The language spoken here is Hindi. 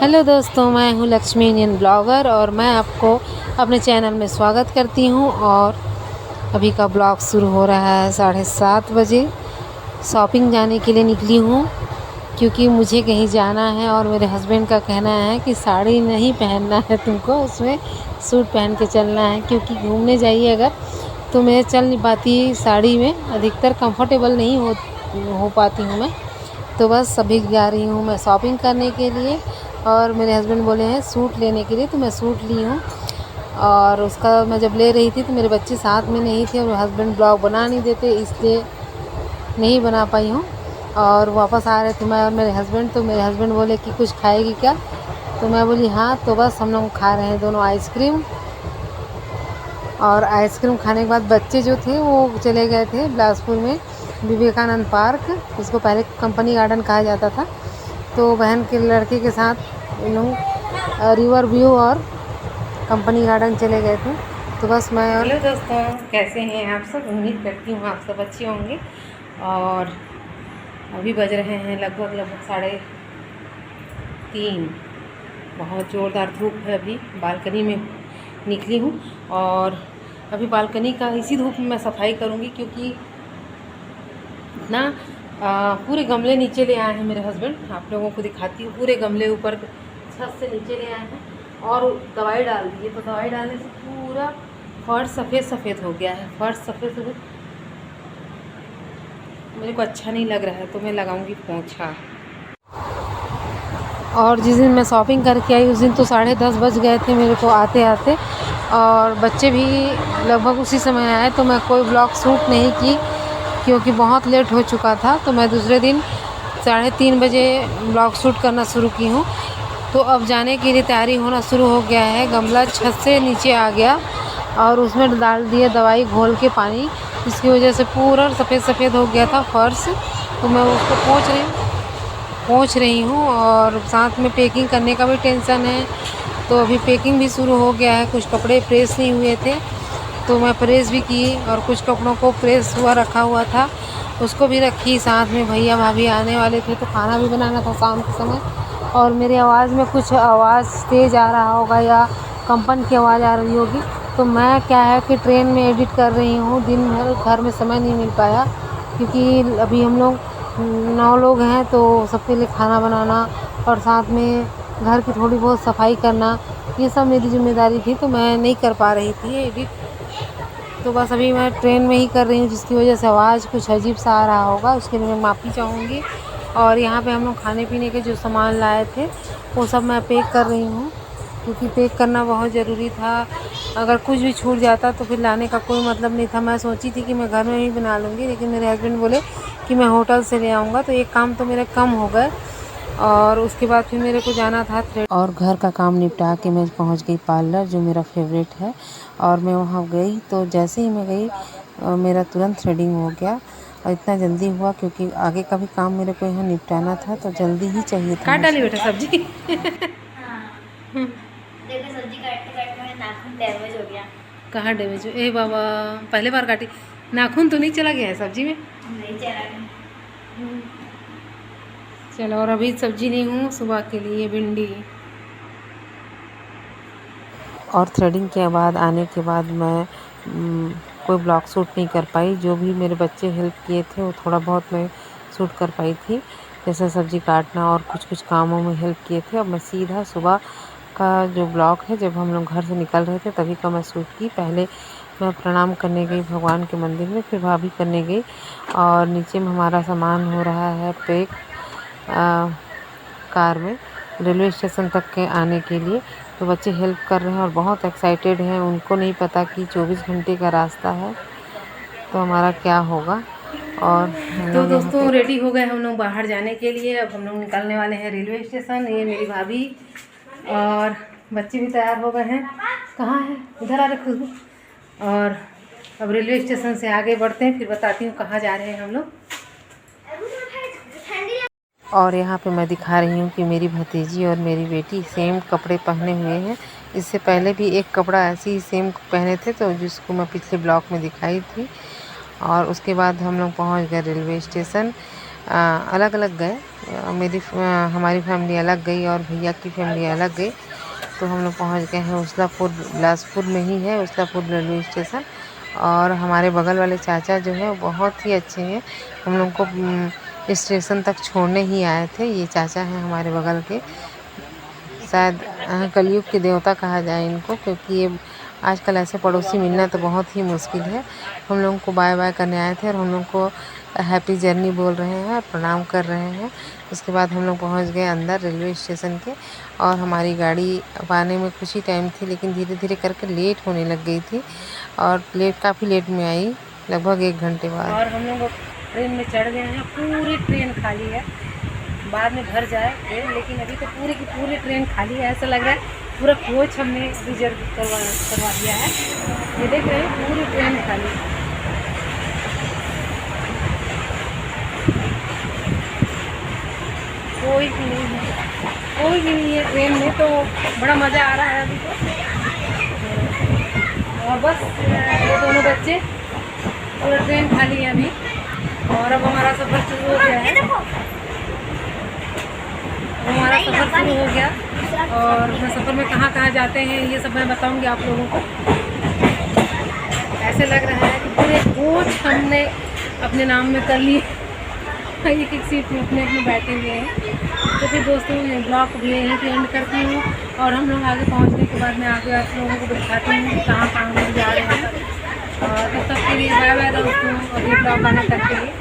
हेलो दोस्तों, मैं हूँ लक्ष्मी इंडियन ब्लॉगर और मैं आपको अपने चैनल में स्वागत करती हूँ। और अभी का ब्लॉग शुरू हो रहा है 7:30 बजे। शॉपिंग जाने के लिए निकली हूँ क्योंकि मुझे कहीं जाना है और मेरे हस्बैंड का कहना है कि साड़ी नहीं पहनना है तुमको, उसमें सूट पहन के चलना है। क्योंकि घूमने जाइए अगर तो मैं चल नहीं पाती साड़ी में, अधिकतर कंफर्टेबल नहीं हो पाती हूँ मैं। तो बस अभी जा रही हूँ मैं शॉपिंग करने के लिए और मेरे हस्बैंड बोले हैं सूट लेने के लिए, तो मैं सूट ली हूँ। और उसका मैं जब ले रही थी तो मेरे बच्चे साथ में नहीं थे और हस्बैंड ब्लॉग बना नहीं देते, इसलिए नहीं बना पाई हूँ। और वापस आ रहे थे मैं और मेरे हस्बैंड, तो मेरे हस्बैंड बोले कि कुछ खाएगी क्या, तो मैं बोली हाँ। तो बस हम लोग खा रहे हैं दोनों आइसक्रीम। और आइसक्रीम खाने के बाद बच्चे जो थे वो चले गए थे बिलासपुर में विवेकानंद पार्क, जिसको पहले कंपनी गार्डन कहा जाता था। तो बहन के लड़के के साथ इन लोग रिवर व्यू और कंपनी गार्डन चले गए थे। तो बस मैं और हेलो दोस्तों, कैसे हैं आप सब? उम्मीद करती हूँ आप सब अच्छे होंगे। और अभी बज रहे हैं लगभग 3:30। बहुत ज़ोरदार धूप है, अभी बालकनी में निकली हूँ और अभी बालकनी का इसी धूप में मैं सफाई करूँगी, क्योंकि ना पूरे गमले नीचे ले आए हैं मेरे हस्बैंड। आप लोगों को दिखाती हूँ, पूरे गमले ऊपर छत से नीचे ले आए हैं और दवाई डाल दी है। तो दवाई डालने से पूरा फर्श सफ़ेद सफ़ेद हो गया है। फर्श सफ़ेद सफ़ेद मेरे को अच्छा नहीं लग रहा है, तो मैं लगाऊंगी पोंछा। और जिस दिन मैं शॉपिंग करके आई उस दिन तो 10:30 बज गए थे मेरे को आते आते, और बच्चे भी लगभग उसी समय आए। तो मैं कोई ब्लॉग शूट नहीं की क्योंकि बहुत लेट हो चुका था। तो मैं दूसरे दिन 3:30 बजे ब्लॉग शूट करना शुरू की हूँ। तो अब जाने के लिए तैयारी होना शुरू हो गया है। गमला छत से नीचे आ गया और उसमें डाल दिया दवाई घोल के पानी, जिसकी वजह से पूरा सफ़ेद सफ़ेद हो गया था फर्श। तो मैं उसको पोंछ रही हूँ और साथ में पैकिंग करने का भी टेंशन है। तो अभी पैकिंग भी शुरू हो गया है। कुछ कपड़े प्रेस नहीं हुए थे तो मैं प्रेस भी की, और कुछ कपड़ों को प्रेस हुआ रखा हुआ था उसको भी रखी। साथ में भैया भाभी आने वाले थे तो खाना भी बनाना था शाम के समय। और मेरी आवाज़ में कुछ आवाज़ तेज़ आ रहा होगा या कंपन की आवाज़ आ रही होगी। तो मैं क्या है कि ट्रेन में एडिट कर रही हूँ, दिन भर घर में समय नहीं मिल पाया क्योंकि अभी हम लोग 9 लोग हैं। तो सबके लिए खाना बनाना और साथ में घर की थोड़ी बहुत सफाई करना, ये सब मेरी जिम्मेदारी थी। तो मैं नहीं कर पा रही थी एडिट। तो बस अभी मैं ट्रेन में ही कर रही हूँ, जिसकी वजह से आवाज़ कुछ अजीब सा आ रहा होगा, उसके लिए मैं माफ़ी चाहूँगी। और यहाँ पे हम लोग खाने पीने के जो सामान लाए थे वो सब मैं पैक कर रही हूँ, क्योंकि पैक करना बहुत ज़रूरी था। अगर कुछ भी छूट जाता तो फिर लाने का कोई मतलब नहीं था। मैं सोची थी कि मैं घर में ही बना लूँगी, लेकिन मेरे हस्बैंड बोले कि मैं होटल से ले आऊँगा। तो एक काम तो मेरे कम हो गए। और उसके बाद फिर मेरे को जाना था थ्रेड, और घर का काम निपटा के मैं पहुंच गई पार्लर, जो मेरा फेवरेट है। और मैं वहां गई तो जैसे ही मैं गई मेरा तुरंत थ्रेडिंग हो गया। और इतना जल्दी हुआ क्योंकि आगे का भी काम मेरे को यहाँ निपटाना था, तो जल्दी ही चाहिए था। काट डाली बेटा सब्जी। देखो सब्जी काटते काटते मेरा नाखून डैमेज हो गया। कहाँ डैमेज हो? ए बाबा, पहले बार काटी। नाखून तो नहीं चला गया है सब्जी में? नहीं चला गया। चलो, और अभी सब्जी नहीं हूँ सुबह के लिए भिंडी। और थ्रेडिंग के बाद आने के बाद मैं कोई ब्लॉग शूट नहीं कर पाई। जो भी मेरे बच्चे हेल्प किए थे वो थोड़ा बहुत मैं शूट कर पाई थी, जैसे सब्ज़ी काटना और कुछ कुछ कामों में हेल्प किए थे। अब मैं सीधा सुबह का जो ब्लॉग है, जब हम लोग घर से निकल रहे थे तभी का मैं शूट की। पहले मैं प्रणाम करने गई भगवान के मंदिर में, फिर भाभी करने गई। और नीचे में हमारा सामान हो रहा है पैक कार में रेलवे स्टेशन तक के आने के लिए। तो बच्चे हेल्प कर रहे हैं और बहुत एक्साइटेड हैं। उनको नहीं पता कि 24 घंटे का रास्ता है तो हमारा क्या होगा। और तो दोस्तों रेडी हो गए हम लोग बाहर जाने के लिए। अब हम लोग निकलने वाले हैं रेलवे स्टेशन। ये मेरी भाभी और बच्चे भी तैयार हो गए हैं। कहाँ है? इधर आ रहे खुशबू। और अब रेलवे स्टेशन से आगे बढ़ते हैं, फिर बताती हूँ कहाँ जा रहे हैं हम लोग। और यहाँ पे मैं दिखा रही हूँ कि मेरी भतीजी और मेरी बेटी सेम कपड़े पहने हुए हैं। इससे पहले भी एक कपड़ा ऐसे ही सेम पहने थे, तो जिसको मैं पिछले ब्लॉग में दिखाई थी। और उसके बाद हम लोग पहुँच गए रेलवे स्टेशन। अलग अलग गए। हमारी फैमिली अलग गई और भैया की फैमिली अलग गई। तो हम लोग पहुँच गए हैं उसलापुर, बिलासपुर में ही है उसलापुर रेलवे स्टेशन। और हमारे बगल वाले चाचा जो है बहुत ही अच्छे हैं, हम लोग को स्टेशन तक छोड़ने ही आए थे। ये चाचा हैं हमारे बगल के, शायद कलयुग के देवता कहा जाए इनको, क्योंकि ये आजकल ऐसे पड़ोसी मिलना तो बहुत ही मुश्किल है। हम लोगों को बाय बाय करने आए थे और हम लोग को हैप्पी जर्नी बोल रहे हैं, प्रणाम कर रहे हैं। उसके बाद हम लोग पहुंच गए अंदर रेलवे स्टेशन के, और हमारी गाड़ी अब आने में कुछ ही टाइम थी, लेकिन धीरे धीरे करके लेट होने लग गई थी और काफ़ी लेट में आई, लगभग 1 घंटे बाद। और हम लोग ट्रेन में चढ़ गए हैं, पूरी ट्रेन खाली है, बाद में भर जाए ट्रेन, लेकिन अभी तो पूरी की पूरी ट्रेन खाली है। ऐसा लग रहा है पूरा कोच हमने रिजर्व करवा दिया है। ये देख रहे हैं पूरी ट्रेन खाली। कोई भी नहीं है, कोई भी नहीं है ट्रेन में, तो बड़ा मज़ा आ रहा है अभी तो। और बस ये दोनों बच्चे, पूरा ट्रेन खाली है अभी। और अब हमारा सफ़र शुरू हो गया है, हमारा सफ़र शुरू हो गया। और मैं सफ़र में कहाँ कहाँ जाते हैं ये सब मैं बताऊंगी आप लोगों को। ऐसे लग रहा है कि पूरे कोच हमने अपने नाम में कर लिए, एक एक सीट में अपने अपने बैठे हुए हैं। तो फिर दोस्तों ये ब्लॉग भी यहीं पे एंड करती हूँ, और हम लोग आगे पहुँचने के बाद मैं आगे आप लोगों को दिखाती हूँ कि कहाँ कहाँ लोग जा रहे हैं। और तब तक के लिए बाय बाय दोस्तों, और ये ब्लॉग आने तक के लिए।